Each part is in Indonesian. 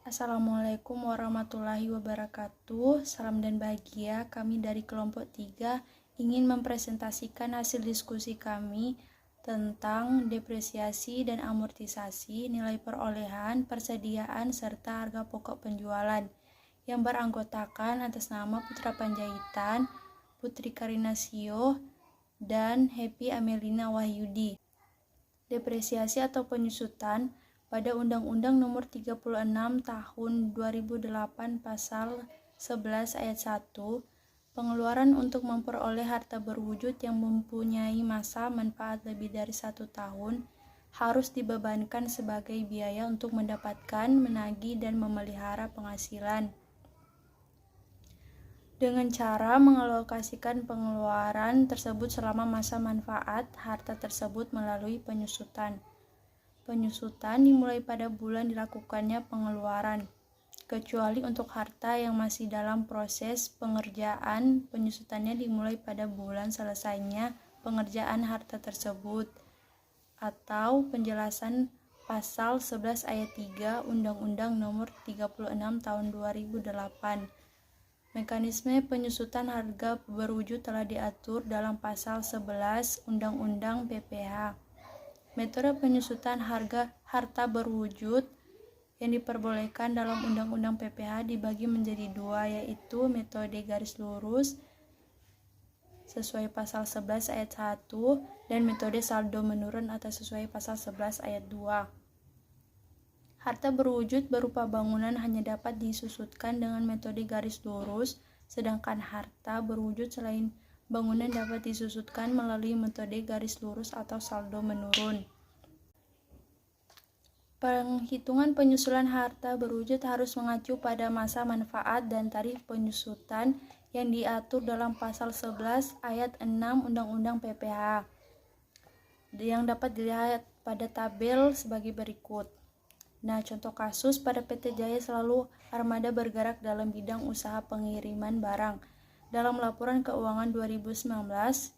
Assalamualaikum warahmatullahi wabarakatuh. Salam dan bahagia. Kami dari kelompok 3 ingin mempresentasikan hasil diskusi kami tentang depresiasi dan amortisasi, nilai perolehan, persediaan, serta harga pokok penjualan yang beranggotakan atas nama Putra Panjaitan, Putri Karinasio, dan Happy Amelina Wahyudi. Depresiasi atau penyusutan pada Undang-Undang Nomor 36 Tahun 2008 Pasal 11 Ayat 1, pengeluaran untuk memperoleh harta berwujud yang mempunyai masa manfaat lebih dari 1 tahun harus dibebankan sebagai biaya untuk mendapatkan, menagih, dan memelihara penghasilan. Dengan cara mengalokasikan pengeluaran tersebut selama masa manfaat harta tersebut melalui penyusutan. Penyusutan dimulai pada bulan dilakukannya pengeluaran, kecuali untuk harta yang masih dalam proses pengerjaan. Penyusutannya dimulai pada bulan selesainya pengerjaan harta tersebut, atau penjelasan pasal 11 ayat 3 Undang-Undang Nomor 36 Tahun 2008. Mekanisme penyusutan harga berwujud telah diatur dalam pasal 11 Undang-Undang PPH. Metode penyusutan harta berwujud yang diperbolehkan dalam Undang-Undang PPH dibagi menjadi dua, yaitu metode garis lurus sesuai pasal 11 ayat 1 dan metode saldo menurun atau sesuai pasal 11 ayat 2. Harta berwujud berupa bangunan hanya dapat disusutkan dengan metode garis lurus, sedangkan harta berwujud selain bangunan dapat disusutkan melalui metode garis lurus atau saldo menurun. Penghitungan penyusulan harta berwujud harus mengacu pada masa manfaat dan tarif penyusutan yang diatur dalam pasal 11 ayat 6 Undang-Undang PPH, yang dapat dilihat pada tabel sebagai berikut. Nah, contoh kasus pada PT Jaya Selalu Armada bergerak dalam bidang usaha pengiriman barang. Dalam laporan keuangan 2019,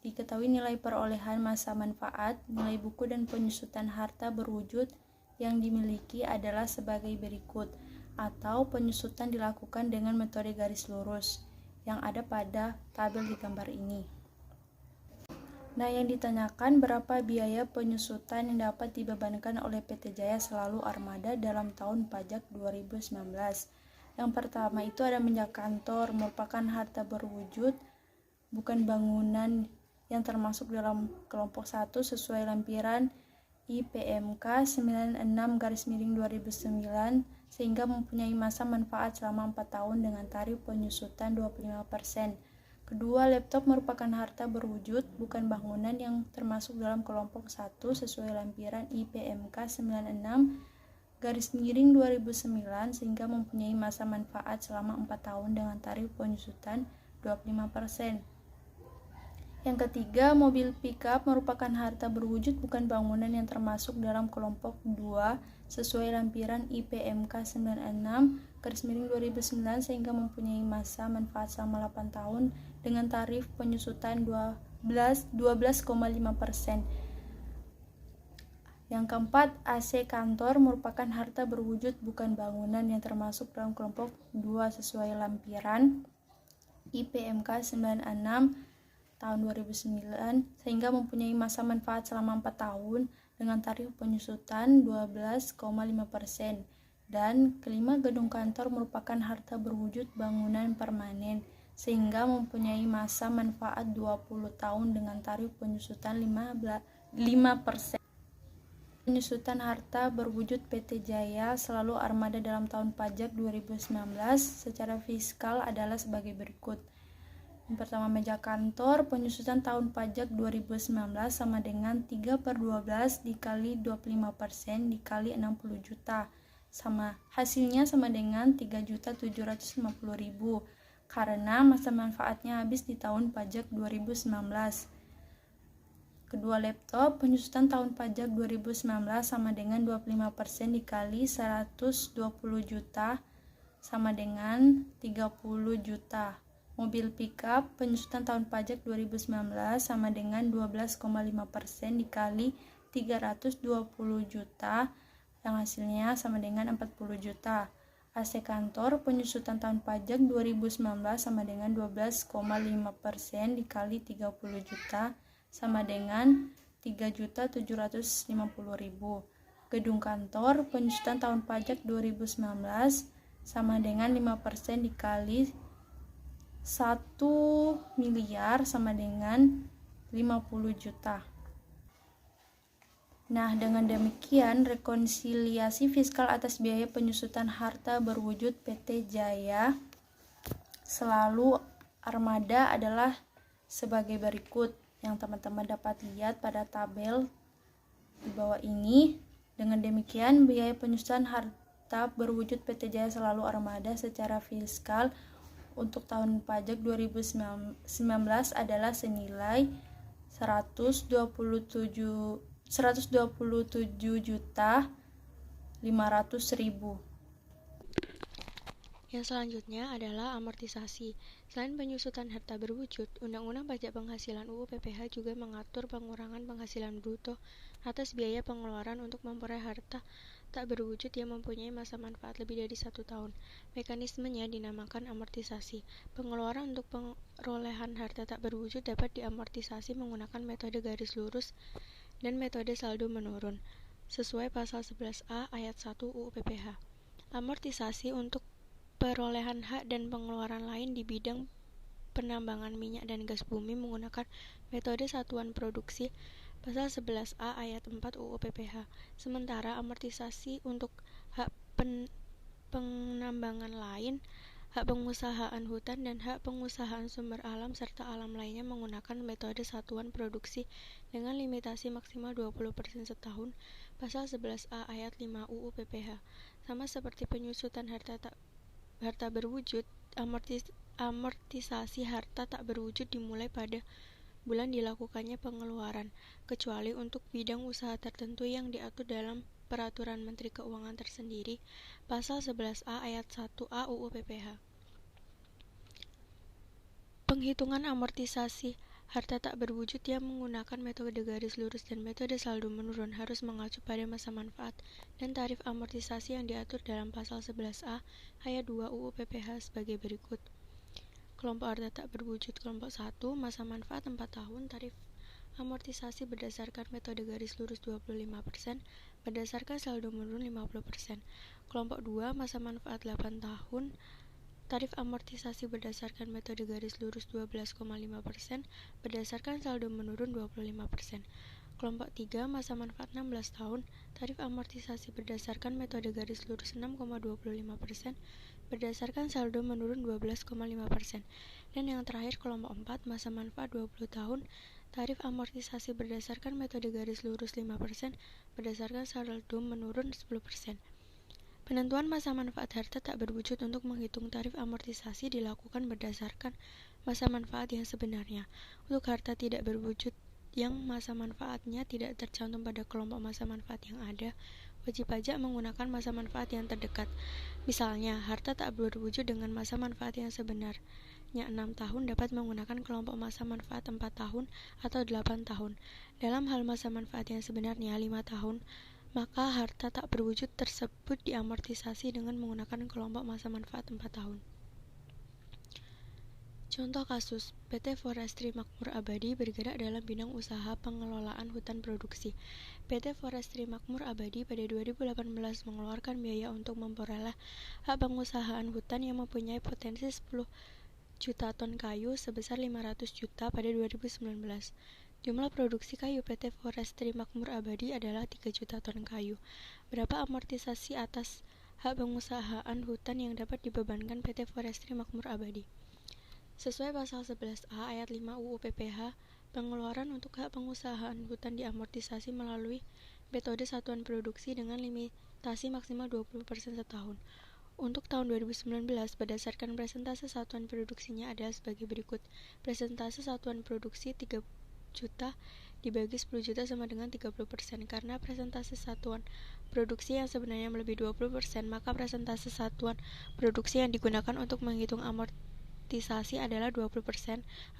diketahui nilai perolehan masa manfaat, nilai buku dan penyusutan harta berwujud yang dimiliki adalah sebagai berikut, atau penyusutan dilakukan dengan metode garis lurus yang ada pada tabel di gambar ini. Nah, yang ditanyakan berapa biaya penyusutan yang dapat dibebankan oleh PT Jaya Selalu Armada dalam tahun pajak 2019. Yang pertama itu ada minyak kantor, merupakan harta berwujud, bukan bangunan, yang termasuk dalam kelompok 1 sesuai lampiran IPMK 96/2009 sehingga mempunyai masa manfaat selama 4 tahun dengan tarif penyusutan 25%. Kedua, laptop merupakan harta berwujud, bukan bangunan, yang termasuk dalam kelompok 1 sesuai lampiran IPMK 96/2009 sehingga mempunyai masa manfaat selama 4 tahun dengan tarif penyusutan 25%. Yang ketiga, mobil pickup merupakan harta berwujud, bukan bangunan, yang termasuk dalam kelompok 2 sesuai lampiran IPMK 96/2009 sehingga mempunyai masa manfaat selama 8 tahun dengan tarif penyusutan 12,5%. Yang keempat, AC kantor merupakan harta berwujud, bukan bangunan, yang termasuk dalam kelompok 2 sesuai lampiran IPMK 96 tahun 2009 sehingga mempunyai masa manfaat selama 4 tahun dengan tarif penyusutan 12,5%. Dan kelima, gedung kantor merupakan harta berwujud bangunan permanen sehingga mempunyai masa manfaat 20 tahun dengan tarif penyusutan 5%. Penyusutan harta berwujud PT Jaya Selalu Armada dalam tahun pajak 2019 secara fiskal adalah sebagai berikut. Yang pertama, meja kantor, penyusutan tahun pajak 2019 sama dengan 3/12 dikali 25% dikali 60 juta. Hasilnya sama dengan 3.750.000 karena masa manfaatnya habis di tahun pajak 2019. Kedua, laptop, penyusutan tahun pajak 2019 sama dengan 25% dikali 120 juta sama dengan 30 juta. Mobil pickup, penyusutan tahun pajak 2019 sama dengan 12,5% dikali 320 juta yang hasilnya sama dengan 40 juta. AC Kantor, penyusutan tahun pajak 2019 sama dengan 12,5% dikali 30 juta sama dengan 3.750.000. Gedung Kantor, penyusutan tahun pajak 2019 sama dengan 5% dikali 1 miliar sama dengan 50 juta. Nah, dengan demikian rekonsiliasi fiskal atas biaya penyusutan harta berwujud PT Jaya Selalu Armada adalah sebagai berikut yang teman-teman dapat lihat pada tabel di bawah ini. Dengan demikian biaya penyusutan harta berwujud PT Jaya Selalu Armada secara fiskal untuk tahun pajak 2019 adalah senilai 127.500.000. Yang selanjutnya adalah amortisasi. Selain penyusutan harta berwujud, Undang-Undang Pajak Penghasilan UU PPH juga mengatur pengurangan penghasilan bruto atas biaya pengeluaran untuk memperoleh harta tak berwujud yang mempunyai masa manfaat lebih dari 1 tahun. Mekanismenya dinamakan amortisasi. Pengeluaran untuk perolehan harta tak berwujud dapat diamortisasi menggunakan metode garis lurus dan metode saldo menurun, sesuai pasal 11A ayat 1 UU PPH. Amortisasi untuk perolehan hak dan pengeluaran lain di bidang penambangan minyak dan gas bumi menggunakan metode satuan produksi pasal 11A ayat 4 UU PPH. Sementara amortisasi untuk hak penambangan lain, hak pengusahaan hutan dan hak pengusahaan sumber alam serta alam lainnya menggunakan metode satuan produksi dengan limitasi maksimal 20% setahun pasal 11A ayat 5 UU PPH. Sama seperti penyusutan harta berwujud, amortisasi harta tak berwujud dimulai pada bulan dilakukannya pengeluaran, kecuali untuk bidang usaha tertentu yang diatur dalam Peraturan Menteri Keuangan tersendiri, pasal 11A ayat 1A UU PPH. Penghitungan amortisasi harta tak berwujud yang menggunakan metode garis lurus dan metode saldo menurun harus mengacu pada masa manfaat dan tarif amortisasi yang diatur dalam pasal 11A ayat 2 UU PPH sebagai berikut. Kelompok harta tak berwujud kelompok 1, masa manfaat 4 tahun, tarif amortisasi berdasarkan metode garis lurus 25%, berdasarkan saldo menurun 50%. Kelompok 2, masa manfaat 8 tahun, tarif amortisasi berdasarkan metode garis lurus 12,5%, berdasarkan saldo menurun 25%. Kelompok 3, masa manfaat 16 tahun, tarif amortisasi berdasarkan metode garis lurus 6,25%, berdasarkan saldo menurun 12,5%. Dan yang terakhir kelompok 4, masa manfaat 20 tahun, tarif amortisasi berdasarkan metode garis lurus 5%, berdasarkan saldo menurun 10%. Penentuan masa manfaat harta tak berwujud untuk menghitung tarif amortisasi dilakukan berdasarkan masa manfaat yang sebenarnya. Untuk harta tidak berwujud yang masa manfaatnya tidak tercantum pada kelompok masa manfaat yang ada, wajib pajak menggunakan masa manfaat yang terdekat. Misalnya, harta tak berwujud dengan masa manfaat yang sebenarnya 6 tahun dapat menggunakan kelompok masa manfaat 4 tahun atau 8 tahun. Dalam hal masa manfaat yang sebenarnya 5 tahun, maka harta tak berwujud tersebut diamortisasi dengan menggunakan kelompok masa manfaat 4 tahun. Contoh kasus, PT Forestry Makmur Abadi bergerak dalam bidang usaha pengelolaan hutan produksi. PT Forestry Makmur Abadi pada 2018 mengeluarkan biaya untuk memperoleh hak pengusahaan hutan yang mempunyai potensi 10 juta ton kayu sebesar 500 juta pada 2019. Jumlah produksi kayu PT Forestry Makmur Abadi adalah 3 juta ton kayu. Berapa amortisasi atas hak pengusahaan hutan yang dapat dibebankan PT Forestry Makmur Abadi? Sesuai pasal 11A ayat 5 UU PPH, pengeluaran untuk hak pengusahaan hutan diamortisasi melalui metode satuan produksi dengan limitasi maksimal 20% setahun. Untuk tahun 2019, berdasarkan persentase satuan produksinya adalah sebagai berikut. Persentase satuan produksi 3 juta dibagi 10 juta sama dengan 30%. Karena persentase satuan produksi yang sebenarnya melebihi 20%, maka persentase satuan produksi yang digunakan untuk menghitung amortisasi adalah 20%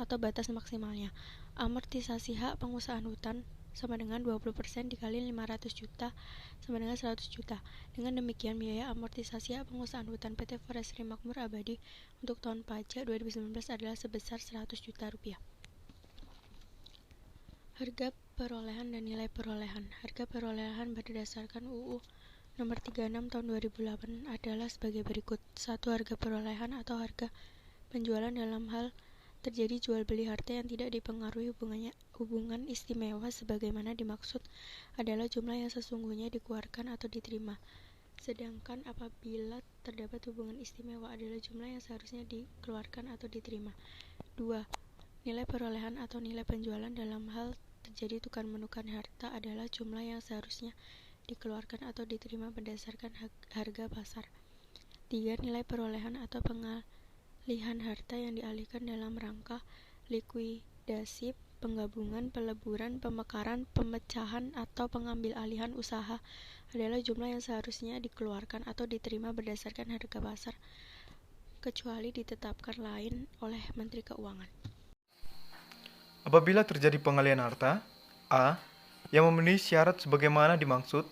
atau batas maksimalnya. Amortisasi hak pengusahaan hutan sama dengan 20% dikali 500 juta sama dengan 100 juta. Dengan demikian, biaya amortisasi hak pengusahaan hutan PT Forestry Makmur Abadi untuk tahun pajak 2019 adalah sebesar 100 juta rupiah. Harga perolehan dan nilai perolehan. Harga perolehan berdasarkan UU Nomor 36 Tahun 2008 adalah sebagai berikut. 1. Harga perolehan atau harga penjualan dalam hal terjadi jual beli harta yang tidak dipengaruhi hubungan istimewa sebagaimana dimaksud adalah jumlah yang sesungguhnya dikeluarkan atau diterima. Sedangkan apabila terdapat hubungan istimewa adalah jumlah yang seharusnya dikeluarkan atau diterima. 2. Nilai perolehan atau nilai penjualan dalam hal terjadi tukar-menukar harta adalah jumlah yang seharusnya dikeluarkan atau diterima berdasarkan harga pasar. 3. Nilai perolehan atau pengalihan harta yang dialihkan dalam rangka likuidasi, penggabungan, peleburan, pemekaran, pemecahan, atau pengambil alihan usaha adalah jumlah yang seharusnya dikeluarkan atau diterima berdasarkan harga pasar, kecuali ditetapkan lain oleh Menteri Keuangan. Apabila terjadi pengalihan harta, A, yang memenuhi syarat sebagaimana dimaksud,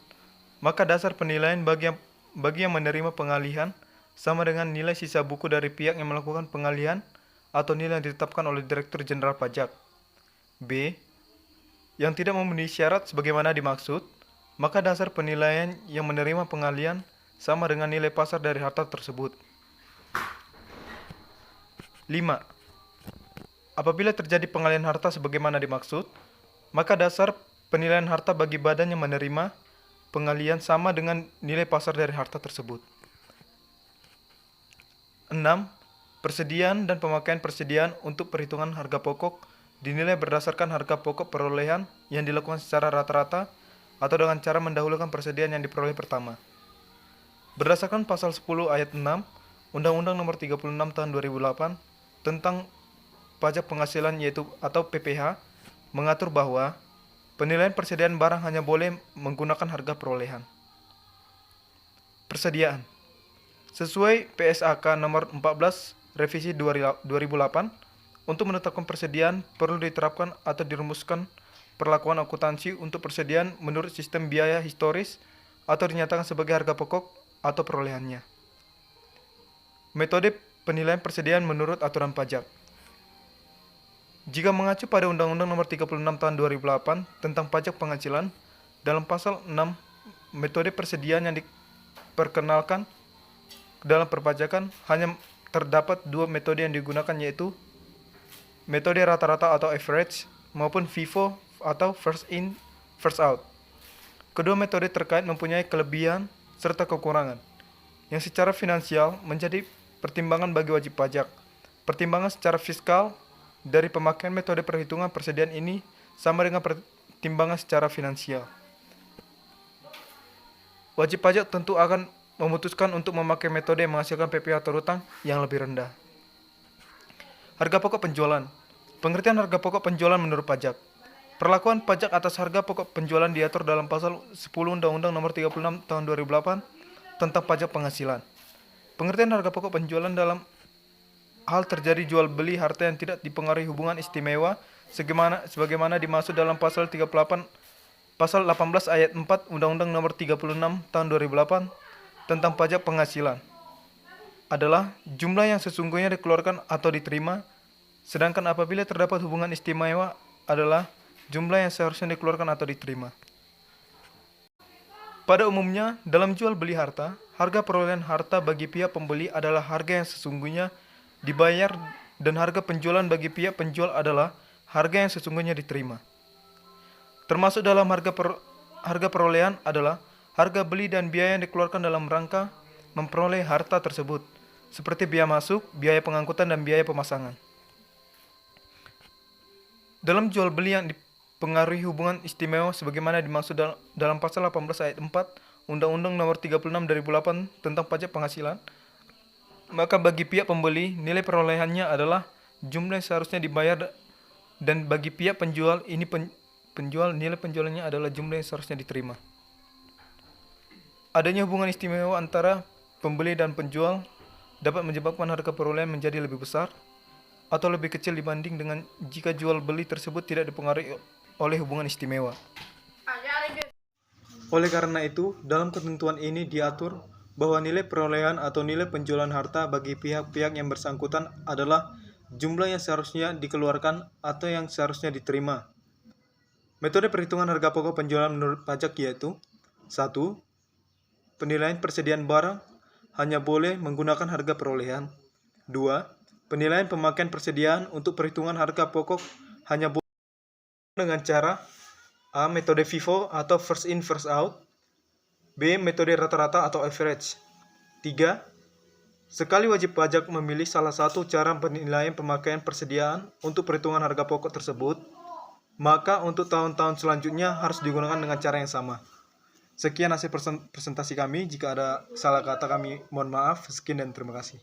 maka dasar penilaian bagi yang menerima pengalihan sama dengan nilai sisa buku dari pihak yang melakukan pengalihan atau nilai yang ditetapkan oleh Direktur Jenderal Pajak. B, yang tidak memenuhi syarat sebagaimana dimaksud, maka dasar penilaian yang menerima pengalihan sama dengan nilai pasar dari harta tersebut. 5. Apabila terjadi pengalihan harta sebagaimana dimaksud, maka dasar penilaian harta bagi badan yang menerima pengalihan sama dengan nilai pasar dari harta tersebut. 6. Persediaan dan pemakaian persediaan untuk perhitungan harga pokok dinilai berdasarkan harga pokok perolehan yang dilakukan secara rata-rata atau dengan cara mendahulukan persediaan yang diperoleh pertama. Berdasarkan pasal 10 ayat 6 Undang-Undang Nomor 36 Tahun 2008 tentang pajak penghasilan yaitu atau PPh mengatur bahwa penilaian persediaan barang hanya boleh menggunakan harga perolehan. Persediaan. Sesuai PSAK nomor 14 revisi 2008, untuk menetapkan persediaan perlu diterapkan atau dirumuskan perlakuan akuntansi untuk persediaan menurut sistem biaya historis atau dinyatakan sebagai harga pokok atau perolehannya. Metode penilaian persediaan menurut aturan pajak. Jika mengacu pada Undang-Undang Nomor 36 Tahun 2008 tentang pajak penghasilan, dalam pasal 6, metode persediaan yang diperkenalkan dalam perpajakan hanya terdapat dua metode yang digunakan, yaitu metode rata-rata atau average maupun FIFO atau first in, first out. Kedua metode terkait mempunyai kelebihan serta kekurangan yang secara finansial menjadi pertimbangan bagi wajib pajak. Pertimbangan secara fiskal dari pemakaian metode perhitungan persediaan ini sama dengan pertimbangan secara finansial. Wajib pajak tentu akan memutuskan untuk memakai metode yang menghasilkan PPh atau hutang yang lebih rendah. Harga pokok penjualan. Pengertian harga pokok penjualan menurut pajak. Perlakuan pajak atas harga pokok penjualan diatur dalam pasal 10 Undang-Undang Nomor 36 Tahun 2008 tentang pajak penghasilan. Pengertian harga pokok penjualan dalam hal terjadi jual beli harta yang tidak dipengaruhi hubungan istimewa sebagaimana dimaksud dalam pasal 18 ayat 4 Undang-Undang Nomor 36 Tahun 2008 tentang pajak penghasilan adalah jumlah yang sesungguhnya dikeluarkan atau diterima, sedangkan apabila terdapat hubungan istimewa adalah jumlah yang seharusnya dikeluarkan atau diterima. Pada umumnya, dalam jual beli harta, harga perolehan harta bagi pihak pembeli adalah harga yang sesungguhnya dibayar dan harga penjualan bagi pihak penjual adalah harga yang sesungguhnya diterima. Termasuk dalam harga perolehan adalah harga beli dan biaya yang dikeluarkan dalam rangka memperoleh harta tersebut, seperti biaya masuk, biaya pengangkutan, dan biaya pemasangan. Dalam jual beli yang dipengaruhi hubungan istimewa sebagaimana dimaksud dalam pasal 18 ayat 4 Undang-Undang Nomor 36 2008 tentang pajak penghasilan, maka bagi pihak pembeli, nilai perolehannya adalah jumlah yang seharusnya dibayar, dan bagi pihak penjual, nilai penjualannya adalah jumlah yang seharusnya diterima. Adanya hubungan istimewa antara pembeli dan penjual dapat menyebabkan harga perolehan menjadi lebih besar atau lebih kecil dibanding dengan jika jual beli tersebut tidak dipengaruhi oleh hubungan istimewa. Oleh karena itu, dalam ketentuan ini diatur bahwa nilai perolehan atau nilai penjualan harta bagi pihak-pihak yang bersangkutan adalah jumlah yang seharusnya dikeluarkan atau yang seharusnya diterima. Metode perhitungan harga pokok penjualan menurut pajak yaitu 1. Penilaian persediaan barang hanya boleh menggunakan harga perolehan. 2. Penilaian pemakaian persediaan untuk perhitungan harga pokok hanya boleh dengan cara A. Metode FIFO atau first in first out. B. Metode rata-rata atau average. 3. Sekali wajib pajak memilih salah satu cara penilaian pemakaian persediaan untuk perhitungan harga pokok tersebut, maka untuk tahun-tahun selanjutnya harus digunakan dengan cara yang sama. Sekian hasil presentasi kami. Jika ada salah kata kami mohon maaf. Sekian dan terima kasih.